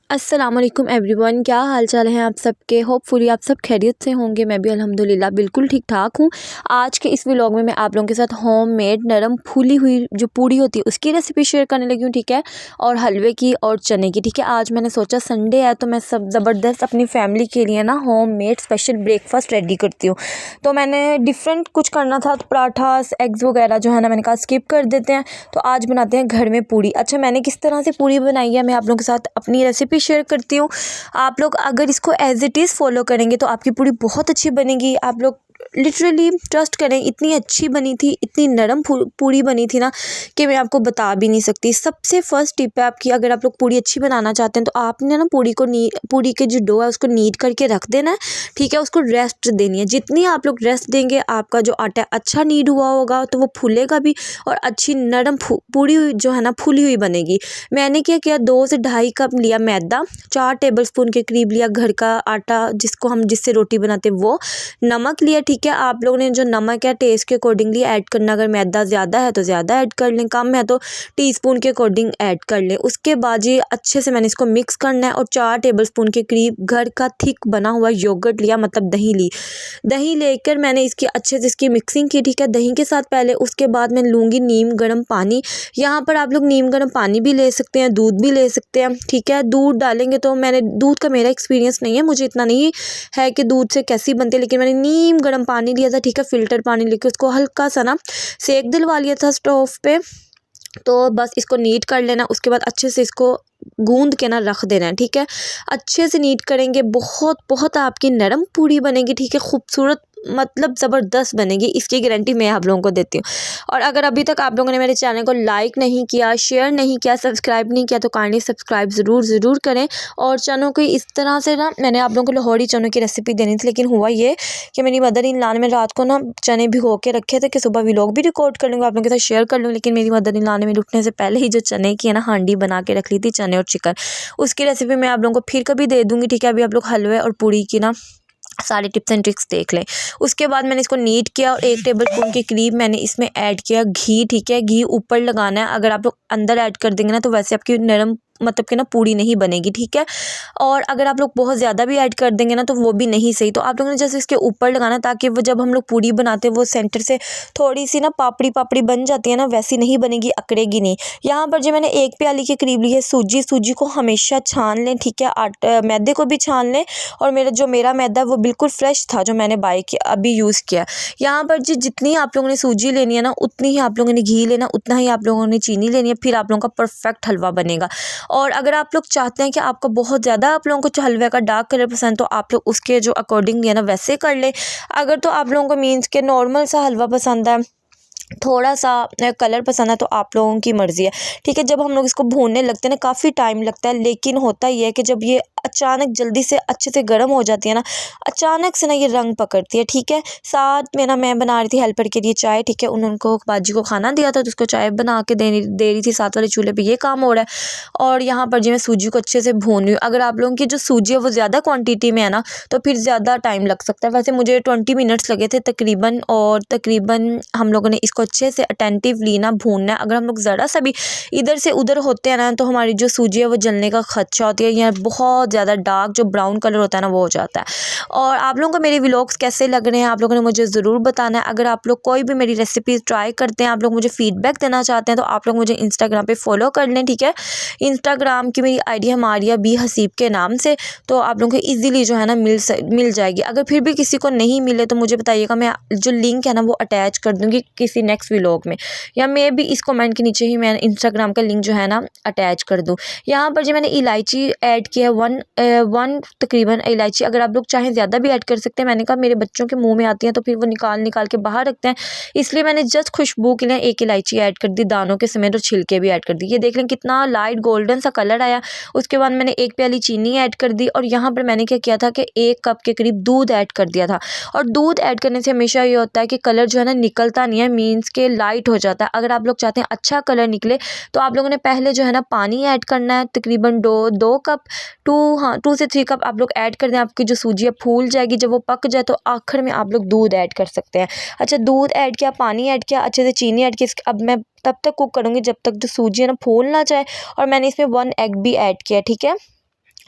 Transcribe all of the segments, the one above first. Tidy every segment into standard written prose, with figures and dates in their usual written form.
अस्सलाम वालेकुम एवरीवन, क्या हाल चाल हैं आप सबके। होपफुली आप सब खैरियत से होंगे। मैं भी अल्हम्दुलिल्लाह बिल्कुल ठीक ठाक हूँ। आज के इस व्लॉग में मैं आप लोगों के साथ होममेड नरम फूली हुई जो पूड़ी होती है उसकी रेसिपी शेयर करने लगी हूँ, ठीक है, और हलवे की और चने की, ठीक है। आज मैंने सोचा संडे है तो मैं सब ज़बरदस्त अपनी फैमिली के लिए ना होममेड स्पेशल ब्रेकफास्ट रेडी करती हूँ। तो मैंने डिफरेंट कुछ करना था, तो पराठास एग्स वगैरह जो है ना मैंने कहा स्किप कर देते हैं, तो आज बनाते हैं घर में पूड़ी। अच्छा, मैंने किस तरह से पूड़ी बनाई है मैं आप लोगों के साथ अपनी रेसिपी शेयर करती हूँ। आप लोग अगर इसको एज इट इज़ फॉलो करेंगे तो आपकी पूड़ी बहुत अच्छी बनेगी। आप लोग लिटरली ट्रस्ट करें, इतनी अच्छी बनी थी, इतनी नरम पूड़ी बनी थी ना कि मैं आपको बता भी नहीं सकती। सबसे फर्स्ट टिप है आपकी, अगर आप लोग पूड़ी अच्छी बनाना चाहते हैं तो आपने ना पूड़ी के जो डो है उसको नीड करके रख देना है, ठीक है। उसको रेस्ट देनी है। जितनी आप लोग रेस्ट देंगे आपका जो आटा अच्छा नीड हुआ होगा तो वो फूलेगा भी और अच्छी नरम पूड़ी जो है ना फूली हुई बनेगी। मैंने क्या किया, 2 से ढाई कप लिया मैदा, 4 टेबलस्पून के करीब लिया घर का आटा जिससे रोटी बनाते वो, नमक लिया, ठीक है। आप लोगों ने जो नमक है टेस्ट के अकॉर्डिंगली ऐड करना। अगर मैदा ज़्यादा है तो ज़्यादा ऐड कर लें, कम है तो टीस्पून के अकॉर्डिंग ऐड कर लें। उसके बाद ये अच्छे से मैंने इसको मिक्स करना है और 4 टेबलस्पून के करीब घर का थिक बना हुआ योगर्ट लिया, मतलब दही ली। दही लेकर मैंने इसकी अच्छे से इसकी मिक्सिंग की, ठीक है, दही के साथ पहले। उसके बाद मैं लूँगी नीम गर्म पानी। यहाँ पर आप लोग नीम गर्म पानी भी ले सकते हैं, दूध भी ले सकते हैं, ठीक है। दूध डालेंगे तो दूध का मेरा एक्सपीरियंस नहीं है, मुझे इतना नहीं है कि दूध से कैसी बनती है, लेकिन मैंने नीम गर्म पानी लिया था, ठीक है, फ़िल्टर पानी लेके उसको हल्का सा ना सेक दिलवा लिया था स्टोव पे। तो बस इसको नीट कर लेना। उसके बाद अच्छे से इसको गूंद के ना रख देना है, ठीक है। अच्छे से नीट करेंगे, बहुत बहुत आपकी नरम पूड़ी बनेगी, ठीक है, खूबसूरत, मतलब ज़बरदस्त बनेगी, इसकी गारंटी मैं आप लोगों को देती हूँ। और अगर अभी तक आप लोगों ने मेरे चैनल को लाइक नहीं किया, शेयर नहीं किया, सब्सक्राइब नहीं किया तो काइंडली सब्सक्राइब ज़रूर करें। और चनों को इस तरह से ना, मैंने आप लोगों को लाहौरी चनों की रेसिपी देनी थी, लेकिन हुआ ये कि मेरी मदर इन लॉ ने रात को ना चने भिगो के रखे थे कि सुबह व्लॉग भी रिकॉर्ड कर लूँगी, आप लोगों के साथ शेयर कर लूँ। लेकिन मेरी मदर इन लॉ ने मेरे उठने से पहले ही जो चने की है ना हांडी बना के रख ली थी, चने और चिकन। उसकी रेसिपी मैं आप लोगों को फिर कभी दे दूँगी, ठीक है। अभी आप लोग हलवे और पूड़ी की ना सारे टिप्स एंड ट्रिक्स देख लें। उसके बाद मैंने इसको नीट किया और 1 टेबलस्पून के करीब मैंने इसमें ऐड किया घी, ठीक है। घी ऊपर लगाना है, अगर आप लोग अंदर ऐड कर देंगे ना तो वैसे आपकी नरम, मतलब कि ना पूड़ी नहीं बनेगी, ठीक है। और अगर आप लोग बहुत ज़्यादा भी ऐड कर देंगे ना तो वो भी नहीं सही। तो आप लोगों ने जैसे इसके ऊपर लगाना, ताकि वो जब हम लोग पूड़ी बनाते हैं वो सेंटर से थोड़ी सी ना पापड़ी बन जाती है ना, वैसी नहीं बनेगी, अकड़ेगी नहीं। यहाँ पर जो मैंने 1 प्याली के करीब ली है सूजी को हमेशा छान लें, ठीक है। मैदे को भी छान लें। और मेरा मैदा वो बिल्कुल फ्रेश था जो मैंने बाय किया, अभी यूज़ किया। यहाँ पर जितनी आप लोगों ने सूजी लेनी है ना उतनी ही आप लोगों ने घी लेना, उतना ही आप लोगों ने चीनी लेनी है, फिर आप लोगों का परफेक्ट हलवा बनेगा। और अगर आप लोग चाहते हैं कि आपको बहुत ज़्यादा आप लोगों को हलवे का डार्क कलर पसंद, तो आप लोग उसके जो अकॉर्डिंग है ना वैसे कर लें। अगर तो आप लोगों को मीन्स के नॉर्मल सा हलवा पसंद है, थोड़ा सा कलर पसंद है, तो आप लोगों की मर्ज़ी है, ठीक है। जब हम लोग इसको भूनने लगते हैं ना काफ़ी टाइम लगता है, लेकिन होता ही है कि जब ये अचानक जल्दी से अच्छे से गर्म हो जाती है ना, अचानक से ना ये रंग पकड़ती है, ठीक है। साथ में ना मैं बना रही थी हेल्पर के लिए चाय, ठीक है। उनको बाजी को खाना दिया था तो उसको चाय बना के दे रही थी, साथ वाले चूल्हे पे ये काम हो रहा है। और यहाँ पर जो मैं सूजी को अच्छे से भून रही हूँ। अगर आप लोगों की जो सूजी है वो ज़्यादा क्वान्टिटी में है ना तो फिर ज़्यादा टाइम लग सकता है। वैसे मुझे 20 मिनट्स लगे थे तकरीबन, और तकरीबन हम लोगों ने इसको अच्छे से अटेंटिवली ना भूनना है। अगर हम लोग ज़रा सा भी इधर से उधर होते हैं ना तो हमारी जो सूजी है वो जलने का खदशा होती है, या बहुत ज़्यादा डार्क जो ब्राउन कलर होता है ना वो हो जाता है। और आप लोगों को मेरे व्लॉग्स कैसे लग रहे हैं आप लोगों ने मुझे ज़रूर बताना है। अगर आप लोग कोई भी मेरी रेसिपी ट्राई करते हैं, आप लोग मुझे फीडबैक देना चाहते हैं, तो आप लोग मुझे इंस्टाग्राम पे फॉलो कर लें, ठीक है। इंस्टाग्राम की मेरी आईडी है मारिया बी हसीब के नाम से, तो आप लोगों को ईजिली जो है ना मिल जाएगी। अगर फिर भी किसी को नहीं मिले तो मुझे बताइएगा, मैं जो लिंक है ना वो अटैच कर दूँगी किसी नेक्स्ट व्लॉग में, या मैं भी इस कमेंट के नीचे ही मैं इंस्टाग्राम का लिंक जो है ना अटैच कर दूँ। यहाँ पर जो मैंने इलायची ऐड किया है, वन तकरीबन इलायची, अगर आप लोग चाहें ज़्यादा भी ऐड कर सकते हैं। मैंने कहा मेरे बच्चों के मुंह में आती हैं तो फिर वो निकाल के बाहर रखते हैं, इसलिए मैंने जस्ट खुशबू के लिए 1 इलायची ऐड कर दी, दानों के समेत, और छिलके भी ऐड कर दी। ये देख लें कितना लाइट गोल्डन सा कलर आया। उसके बाद मैंने 1 प्याली चीनी ऐड कर दी, और यहाँ पर मैंने क्या किया था कि 1 कप के करीब दूध ऐड कर दिया था। और दूध ऐड करने से हमेशा ये होता है कि कलर जो है ना निकलता नहीं है, मीन्स के लाइट हो जाता है। अगर आप लोग चाहते हैं अच्छा कलर निकले तो आप लोगों ने पहले जो है ना पानी ऐड करना है, तकरीबन 2 कप, 2 से 3 कप आप लोग ऐड कर दें। आपकी जो सूजी है फूल जाएगी, जब वो पक जाए तो आखिर में आप लोग दूध ऐड कर सकते हैं। अच्छा, दूध ऐड किया, पानी ऐड किया, अच्छे से चीनी ऐड की। अब मैं तब तक कुक करूँगी जब तक जो सूजी है ना फूल ना जाए। और मैंने इसमें 1 एग भी ऐड किया, ठीक है।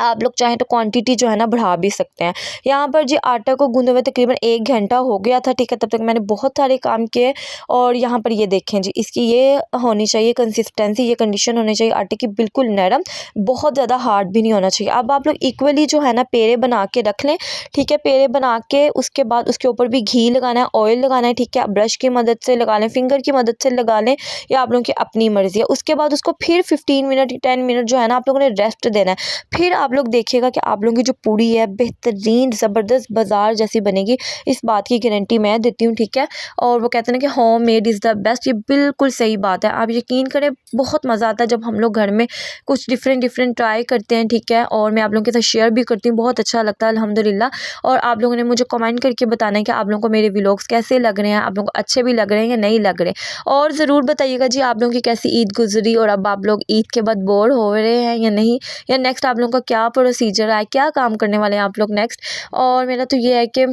आप लोग चाहें तो क्वांटिटी जो है ना बढ़ा भी सकते हैं। यहाँ पर जी आटा को गूँधे हुए तकरीबन 1 घंटा हो गया था, ठीक है। तब तक मैंने बहुत सारे काम किए और यहाँ पर ये देखें जी, इसकी ये होनी चाहिए कंसिस्टेंसी, ये कंडीशन होनी चाहिए आटे की, बिल्कुल नरम, बहुत ज़्यादा हार्ड भी नहीं होना चाहिए। अब आप लोग इक्वली जो है ना पेड़े बना के रख लें, ठीक है। पेड़े बना के उसके बाद उसके ऊपर भी घी लगाना है, ऑयल लगाना है, ठीक है। ब्रश की मदद से लगा लें, फिंगर की मदद से लगा लें, या आप लोगों की अपनी मर्ज़ी है। उसके बाद उसको फिर 15 मिनट 10 मिनट जो है ना आप लोगों ने रेस्ट देना है। फिर आप लोग देखिएगा कि आप लोगों की जो पूड़ी है बेहतरीन ज़बरदस्त बाज़ार जैसी बनेगी, इस बात की गारंटी मैं देती हूँ, ठीक है। और वो कहते हैं ना कि home made is the best, ये बिल्कुल सही बात है। आप यकीन करें बहुत मज़ा आता है जब हम लोग घर में कुछ डिफरेंट ट्राई करते हैं, ठीक है। और मैं आप लोगों के साथ शेयर भी करती हूँ, बहुत अच्छा लगता है अल्हम्दुलिल्लाह। और आप लोगों ने मुझे कमेंट करके बताना है कि आप लोगों को मेरे व्लॉग्स कैसे लग रहे हैं, आप लोगों को अच्छे भी लग रहे हैं या नहीं लग रहे। और ज़रूर बताइएगा जी आप लोगों की कैसी ईद गुजरी, और अब आप लोग ईद के बाद बोर हो रहे हैं या नहीं, या नेक्स्ट आप लोगों का क्या प्रोसीजर है, क्या काम करने वाले हैं आप लोग नेक्स्ट। और मेरा तो ये है कि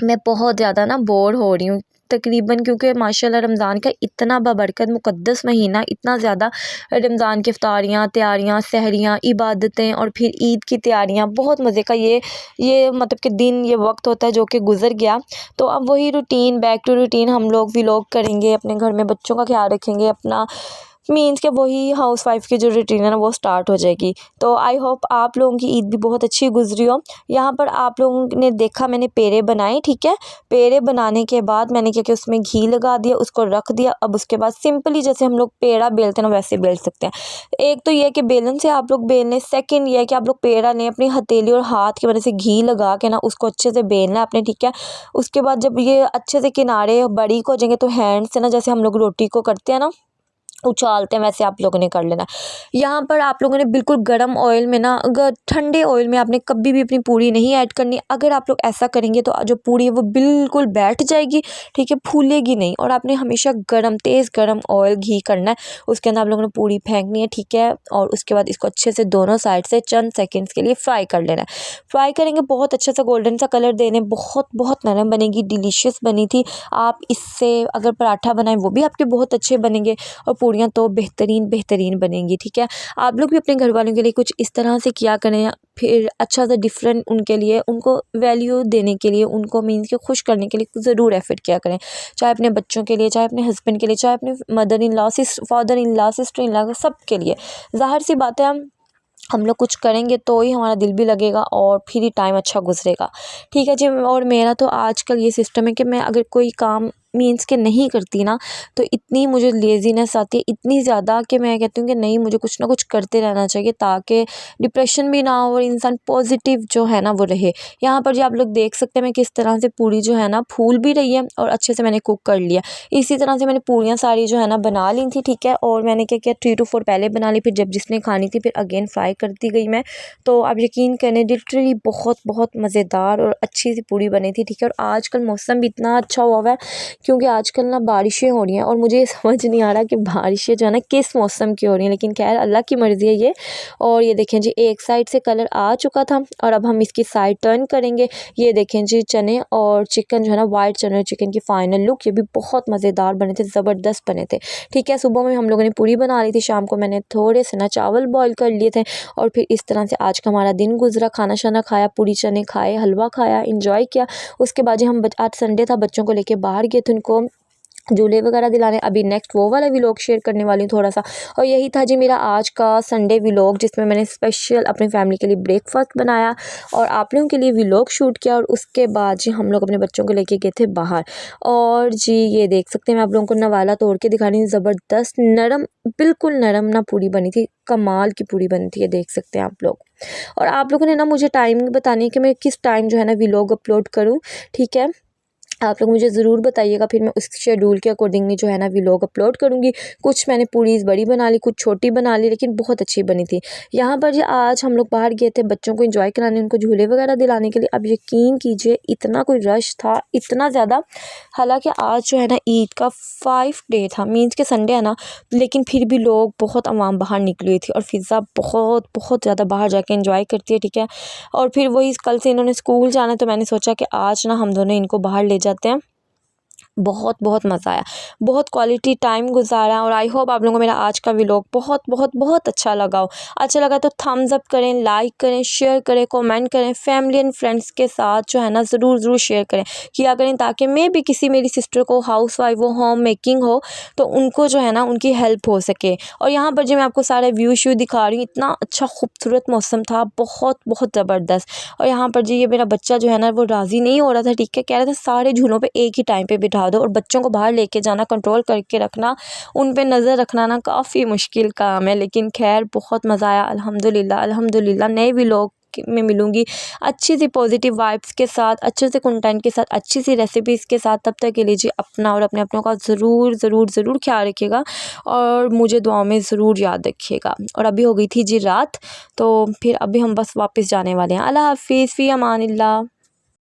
मैं बहुत ज़्यादा ना बोर हो रही हूँ तकरीबन, क्योंकि माशाल्लाह रमज़ान का इतना बाबरकत मुक़द्दस महीना, इतना ज़्यादा रमज़ान की इफ्तारियाँ, तैयारियाँ, सहरियाँ, इबादतें और फिर ईद की तैयारियाँ, बहुत मज़े का ये मतलब कि दिन, ये वक्त होता है जो कि गुज़र गया। तो अब वही रूटीन, बैक टू रूटीन, हम लोग व्लॉग करेंगे, अपने घर में बच्चों का ख्याल रखेंगे, अपना मीन्स के वही हाउसवाइफ की जो रूटीन है ना वो स्टार्ट हो जाएगी। तो आई होप आप लोगों की ईद भी बहुत अच्छी गुजरी हो। यहाँ पर आप लोगों ने देखा मैंने पेड़े बनाए, ठीक है। पेड़े बनाने के बाद मैंने क्या किया, उसमें घी लगा दिया, उसको रख दिया। अब उसके बाद सिंपली जैसे हम लोग पेड़ा बेलते हैं ना वैसे बेल सकते हैं। एक तो ये है कि बेलन से आप लोग बेल लें, सेकेंड ये है कि आप लोग पेड़ा लें, अपनी हथेली और हाथ की वजह से घी लगा के ना उसको अच्छे से बेलना है अपने, ठीक है। उसके बाद जब ये अच्छे से किनारे बारीक हो जाएंगे तो हैंड से ना, जैसे हम लोग रोटी को करते हैं ना उछालते हैं, वैसे आप लोगों ने कर लेना। यहाँ पर आप लोगों ने बिल्कुल गर्म ऑयल में ना, ठंडे ऑयल में आपने कभी भी अपनी पूड़ी नहीं ऐड करनी। अगर आप लोग ऐसा करेंगे तो जो पूड़ी है वो बिल्कुल बैठ जाएगी, ठीक है, फूलेगी नहीं। और आपने हमेशा तेज़ गर्म ऑयल घी करना है, उसके अंदर आप लोगों ने पूड़ी फेंकनी है, ठीक है। और उसके बाद इसको अच्छे से दोनों साइड से चंद सेकेंड्स के लिए फ्राई कर लेना है। फ्राई करेंगे बहुत अच्छा सा गोल्डन सा कलर देने, बहुत बहुत नरम बनेगी, डिलीशियस बनी थी। आप इससे अगर पराठा बनाएं वो भी आपके बहुत अच्छे बनेंगे, और पूड़ियाँ तो बेहतरीन बनेंगी, ठीक है। आप लोग भी अपने घर वालों के लिए कुछ इस तरह से किया करें, फिर अच्छा सा डिफरेंट उनके लिए, उनको वैल्यू देने के लिए, उनको मीन्स के खुश करने के लिए ज़रूर एफर्ट किया करें, चाहे अपने बच्चों के लिए, चाहे अपने हस्बैंड के लिए, चाहे अपने mother in law, father in law, sister in law, सब के लिए। ज़ाहिर सी बात है हम लोग कुछ करेंगे तो ही हमारा दिल भी लगेगा और फिर ही टाइम अच्छा गुजरेगा, ठीक है जी। और मेरा तो आजकल ये सिस्टम है कि मैं अगर कोई काम मीन्स के नहीं करती ना, तो इतनी मुझे लेज़ीनेस आती है, इतनी ज़्यादा, कि मैं कहती हूँ कि नहीं, मुझे कुछ ना कुछ करते रहना चाहिए ताकि डिप्रेशन भी ना हो और इंसान पॉजिटिव जो है ना वो रहे। यहाँ पर जो आप लोग देख सकते हैं मैं किस तरह से पूड़ी जो है ना फूल भी रही है और अच्छे से मैंने कुक कर लिया। इसी तरह से मैंने पूड़ियाँ सारी जो है ना बना ली थी, ठीक है। और मैंने क्या किया, 3 to 4 पहले बना ली, फिर जब जिसने खानी थी फिर अगेन फ्राई करती गई मैं। तो आप यकीन करें लिटरली बहुत बहुत मज़ेदार और अच्छी सी पूड़ी बनी थी, ठीक है। और आजकल मौसम भी इतना अच्छा हुआ है, क्योंकि आजकल ना बारिशें हो रही हैं और मुझे ये समझ नहीं आ रहा कि बारिशें जो है ना किस मौसम की हो रही हैं, लेकिन खैर अल्लाह की मर्ज़ी है ये। और ये देखें जी एक साइड से कलर आ चुका था और अब हम इसकी साइड टर्न करेंगे। ये देखें जी चने और चिकन जो है ना, वाइट चने और चिकन की फ़ाइनल लुक, ये भी बहुत मज़ेदार बने थे, ज़बरदस्त बने थे, ठीक है। सुबह में हम लोगों ने पूरी बना ली थी, शाम को मैंने थोड़े से ना चावल बॉईल कर लिए थे, और फिर इस तरह से आज का हमारा दिन गुजरा। खाना शाना खाया, पूरी चने खाए, हलवा खाया, इंजॉय किया। उसके बाद जी हम आज संडे था, बच्चों को लेके बाहर गए थे उनको झूले वगैरह दिलाने। अभी नेक्स्ट वो वाला व्लॉग शेयर करने वाली हूँ थोड़ा सा। और यही था जी मेरा आज का संडे व्लॉग, जिसमें मैंने स्पेशल अपनी फैमिली के लिए ब्रेकफास्ट बनाया और आप लोगों के लिए व्लॉग शूट किया। और उसके बाद जी हम लोग अपने बच्चों को लेके गए थे बाहर। और जी ये देख सकते हैं, मैं आप लोगों को नवाला तोड़ के दिखा रही हूँ, ज़बरदस्त नरम, बिल्कुल नरम ना पूरी बनी थी, कमाल की पूरी बनी थी, ये देख सकते हैं आप लोग। और आप लोगों ने ना मुझे टाइमिंग बतानी है कि मैं किस टाइम जो है ना व्लॉग अपलोड करूँ, ठीक है। आप लोग मुझे ज़रूर बताइएगा, फिर मैं उस शेड्यूल के अकॉर्डिंगली जो है ना व्लॉग अपलोड करूँगी। कुछ मैंने पूरीज़ बड़ी बना ली, कुछ छोटी बना ली, लेकिन बहुत अच्छी बनी थी। यहाँ पर जी आज हम लोग बाहर गए थे बच्चों को एंजॉय कराने, उनको झूले वगैरह दिलाने के लिए। अब यकीन कीजिए इतना कोई रश था, इतना ज़्यादा, हालांकि आज जो है ना ईद का 5 डे था, मीन्स के संडे है ना, लेकिन फिर भी लोग बहुत आवाम बाहर निकली हुई थी। और फ़िज़ा बहुत बहुत ज़्यादा बाहर जाके एंजॉय करती है, ठीक है। और फिर वही कल से इन्होंने स्कूल जाना है, तो मैंने सोचा कि आज ना हम दोनों इनको बाहर ले जाते हैं, बहुत बहुत मज़ा आया, बहुत क्वालिटी टाइम गुजारा। और आई होप आप लोगों को मेरा आज का व्लॉग बहुत बहुत बहुत अच्छा लगा हो। अच्छा लगा तो थम्स अप करें, लाइक करें, शेयर करें, कमेंट करें, फैमिली एंड फ्रेंड्स के साथ जो है ना ज़रूर शेयर किया करें, ताकि मैं भी किसी मेरी सिस्टर को हाउस वाइफ हो, होम मेकिंग हो, तो उनको जो है ना उनकी हेल्प हो सके। और यहाँ पर जो मैं आपको सारे व्यू श्यू दिखा रही हूँ, इतना अच्छा खूबसूरत मौसम था, बहुत बहुत ज़बरदस्त। और यहाँ पर जी ये मेरा बच्चा जो है ना वो राज़ी नहीं हो रहा था, ठीक है, कह रहा था सारे झूलों पे एक ही टाइम पे बिठा दो। और बच्चों को बाहर लेके जाना, कंट्रोल करके रखना, उन पे नज़र रखना ना काफ़ी मुश्किल काम है। लेकिन खैर बहुत मज़ा आया, अल्हम्दुलिल्लाह अल्हम्दुलिल्लाह। नए व्लॉग में मिलूँगी अच्छी सी पॉजिटिव वाइब्स के साथ, अच्छे से कंटेंट के साथ, अच्छी सी रेसिपीज़ के साथ। तब तक के लिए जी अपना और अपने अपनों का ज़रूर ख्याल रखिएगा, और मुझे दुआओं में ज़रूर याद रखिएगा। और अभी हो गई थी जी रात, तो फिर अभी हम बस वापस जाने वाले हैं। अल्लाह हाफ़िज़, फ़ी अमानिल्लाह।